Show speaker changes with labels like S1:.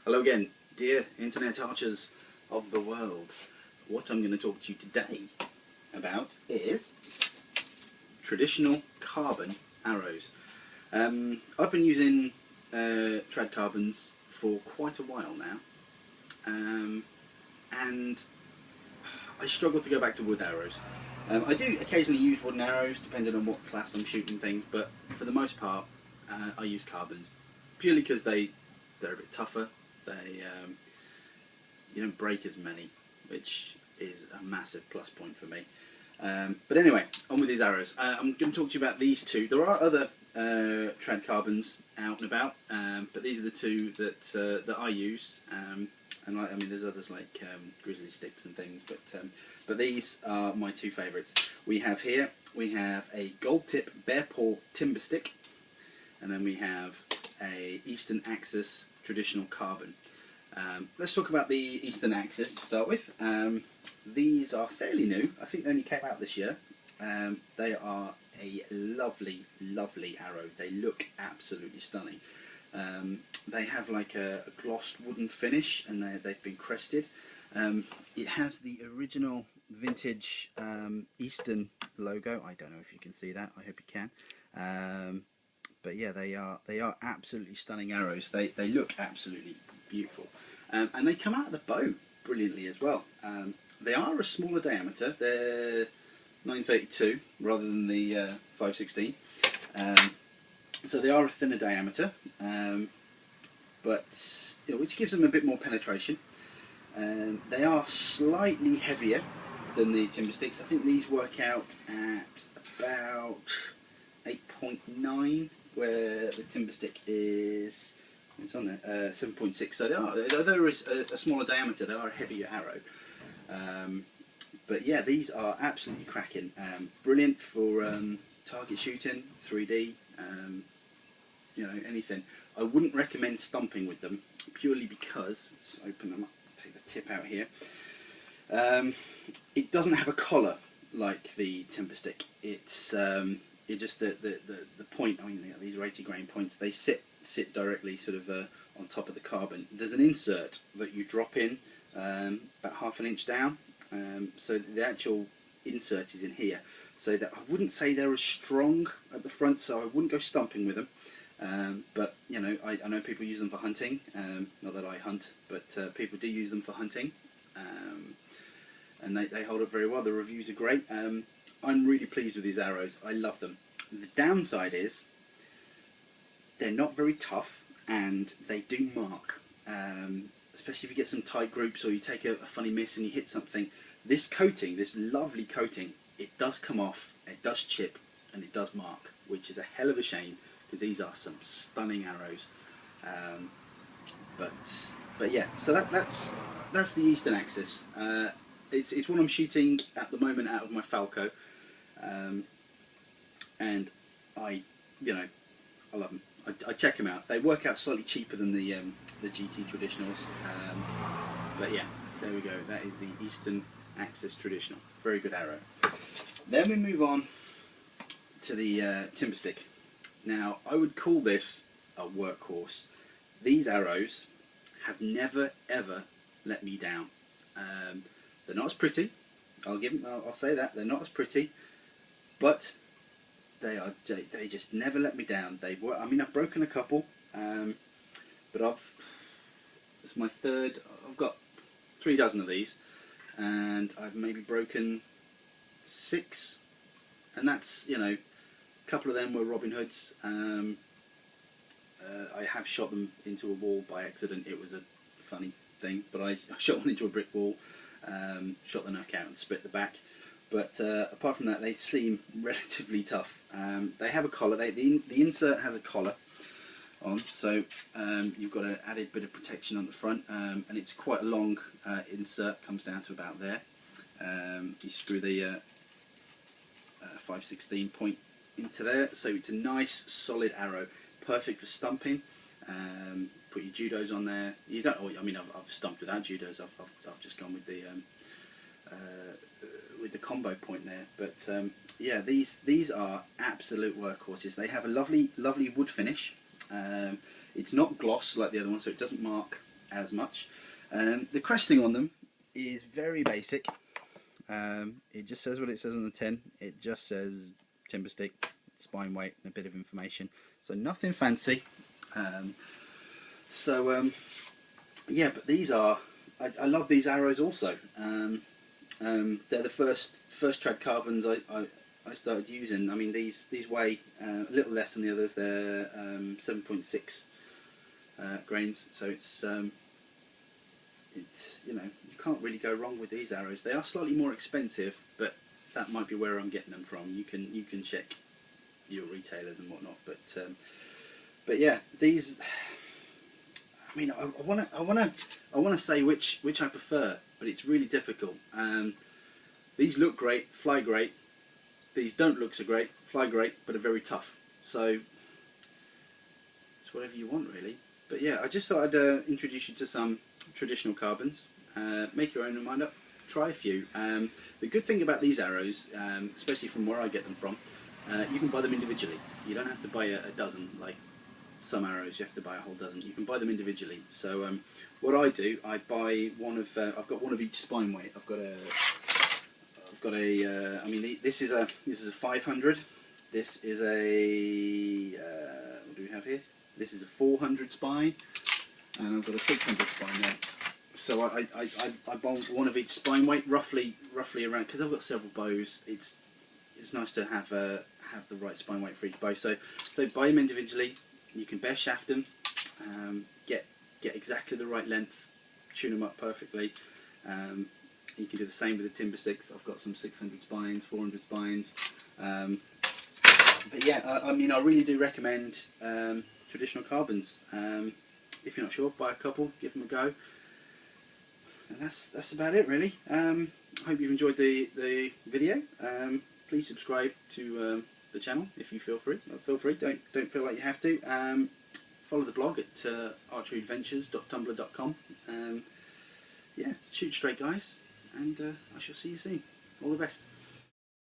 S1: Hello again, dear internet archers of the world. What I'm going to talk to you today about is traditional carbon arrows. I've been using trad carbons for quite a while now, and I struggle to go back to wood arrows. I do occasionally use wooden arrows depending on what class I'm shooting things, but for the most part I use carbons purely because they're a bit tougher. They you don't break as many, which is a massive plus point for me. But anyway, on with these arrows. I'm going to talk to you about these two. There are other trad carbons out and about, but these are the two that I use. And I mean, there's others like grizzly sticks and things, but these are my two favourites. We have a gold tip Bearpaw timber stick, and then we have a Easton Axis traditional carbon. Let's talk about the Easton Axis to start with. These are fairly new. I think they only came out this year. They are a lovely, lovely arrow. They look absolutely stunning. They have like a glossed wooden finish, and they've been crested. It has the original vintage Easton logo. I don't know if you can see that. I hope you can. But yeah, they are absolutely stunning arrows. They look absolutely beautiful, and they come out of the bow brilliantly as well. They are a smaller diameter. They're 932 rather than the 516. So they are a thinner diameter, but which gives them a bit more penetration. They are slightly heavier than the timber sticks. I think these work out at about 8.9, where the timber stick is, it's on there, 7.6. So although there is a smaller diameter, they are a heavier arrow. But yeah, these are absolutely cracking. Brilliant for target shooting, 3D, anything. I wouldn't recommend stumping with them, purely because, let's open them up, take the tip out here. It doesn't have a collar like the timber stick. It's just the point. I mean, these are 80 grain points. They sit directly sort of on top of the carbon. There's an insert that you drop in about half an inch down. So the actual insert is in here. So that I wouldn't say they're as strong at the front. So I wouldn't go stumping with them. But I know people use them for hunting. Not that I hunt, but people do use them for hunting. And they hold up very well. The reviews are great. I'm really pleased with these arrows. I love them. The downside is they're not very tough, and they do mark. Especially if you get some tight groups, or you take a funny miss and you hit something. This coating, this lovely coating, it does come off, it does chip, and it does mark, which is a hell of a shame, because these are some stunning arrows. But yeah, so that's the Easton Axis. It's what I'm shooting at the moment out of my Falco, and I love them. I check them out. They work out slightly cheaper than the GT Traditionals, but yeah, there we go. That is the Easton Axis Traditional. Very good arrow. Then we move on to the timber stick. Now, I would call this a workhorse. These arrows have never ever let me down. They're not as pretty. I'll say that they're not as pretty, but they just never let me down. I mean, I've broken a couple, but it's my third. I've got 3 dozen of these, and I've maybe broken 6, and that's a couple of them were Robin Hoods. I have shot them into a wall by accident. It was a funny thing, but I shot one into a brick wall, shot the neck out and split the back. But apart from that, they seem relatively tough. They have a collar. The insert has a collar on, so you've got an added bit of protection on the front, and it's quite a long insert. Comes down to about there. You screw the 516 point into there, so it's a nice solid arrow, perfect for stumping. Put your judos on there. You don't. I mean, I've stumped without judos. I've just gone with the combo point there. But yeah, these are absolute workhorses. They have a lovely wood finish. It's not gloss like the other one, so it doesn't mark as much. The cresting on them is very basic. It just says what it says on the tin. It just says timber stick, spine weight, and a bit of information. So nothing fancy. Yeah, but these are. I love these arrows also. They're the first trad carbons I started using. I mean, these weigh a little less than the others. They're 7.6 grains, so it's you know, you can't really go wrong with these arrows. They are slightly more expensive, but that might be where I'm getting them from. You can check your retailers and whatnot, but yeah, these. I mean, I wanna say which I prefer, but it's really difficult. These look great, fly great. These don't look so great, fly great, but are very tough. So it's whatever you want, really. But yeah, I just thought I'd introduce you to some traditional carbons. Make your own mind up. Try a few. The good thing about these arrows, especially from where I get them from, you can buy them individually. You don't have to buy a dozen like some arrows. You have to buy a whole dozen. You can buy them individually. So what I do, I buy one of. I've got one of each spine weight. I've got a. I mean, this is a 500. This is a. What do we have here? This is a 400 spine, and I've got a 600 spine there. So I buy one of each spine weight, roughly around, because I've got several bows. It's nice to have the right spine weight for each bow. So buy them individually. You can bare shaft them, get exactly the right length, tune them up perfectly. You can do the same with the timber sticks. I've got some 600 spines, 400 spines. But yeah, I mean, I really do recommend traditional carbons. If you're not sure, buy a couple, give them a go. And that's about it, really. I hope you've enjoyed the video. Please subscribe to the channel if you feel free. Don't feel like you have to. Follow the blog at archeryadventures.tumblr.com. Yeah, shoot straight, guys, and I shall see you soon. All the best.